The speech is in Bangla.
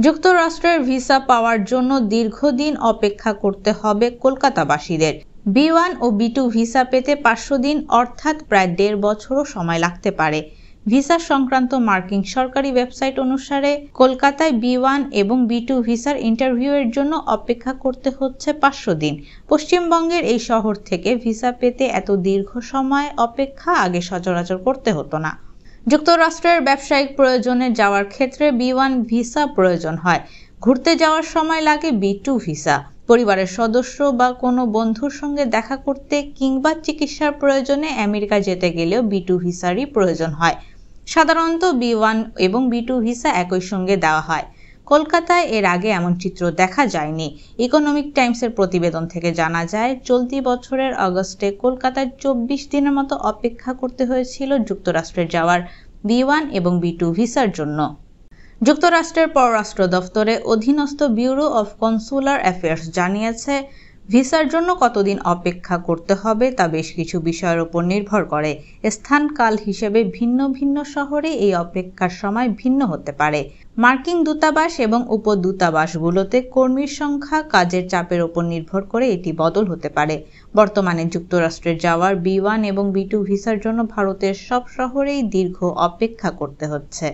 যুক্তরাষ্ট্রের ভিসা পাওয়ার জন্য দীর্ঘদিন অপেক্ষা করতে হবে কলকাতাবাসীদের। B1 ও B2 ভিসা পেতে 500 দিন অর্থাৎ প্রায় 1.5 বছরও সময় লাগতে পারে। ভিসা সংক্রান্ত মার্কিন সরকারি ওয়েবসাইট অনুসারে কলকাতায় B1 এবং B2 ভিসার ইন্টারভিউয়ের জন্য অপেক্ষা করতে হচ্ছে 500 দিন। পশ্চিমবঙ্গের এই শহর থেকে ভিসা পেতে এত দীর্ঘ সময় অপেক্ষা আগে সচরাচর করতে হতো না। যুক্তরাষ্ট্রের ব্যবসায়িক প্রয়োজনে যাওয়ার ক্ষেত্রে B1 ভিসা প্রয়োজন হয়। ঘুরতে যাওয়ার সময় লাগে B2 ভিসা। পরিবারের সদস্য বা কোনো বন্ধুর সঙ্গে দেখা করতে কিংবা চিকিৎসার প্রয়োজনে আমেরিকা যেতে গেলেও B2 ভিসারই প্রয়োজন হয়। সাধারণত B1 এবং B2 ভিসা একই সঙ্গে দেওয়া হয়। কলকাতায় এর আগে এমন চিত্র দেখা যায়নি। ইকোনমিক টাইমসের প্রতিবেদন থেকে জানা যায়, চলতি বছরের আগস্টে কলকাতায় 24 দিনের মতো অপেক্ষা করতে হয়েছিল যুক্তরাষ্ট্রে যাওয়ার B1 এবং B2 ভিসার জন্য। যুক্তরাষ্ট্রের পররাষ্ট্র দফতরের অধীনস্থ ব্যুরো অফ কনসুলার অ্যাফেয়ার্স জানিয়েছে, ভিসার জন্য কতদিন অপেক্ষা করতে হবে তা বেশ কিছু বিষয়ের উপর নির্ভর করে। স্থান কাল হিসেবে ভিন্ন ভিন্ন শহরে এই অপেক্ষার সময় ভিন্ন হতে পারে। মার্কিন দূতাবাস এবং উপদূতাবাসগুলোতে কর্মীর সংখ্যা, কাজের চাপের উপর নির্ভর করে এটি বদল হতে পারে। বর্তমানে যুক্তরাষ্ট্রে যাওয়ার B1 এবং B2 ভিসার জন্য ভারতের সব শহরেই দীর্ঘ অপেক্ষা করতে হচ্ছে।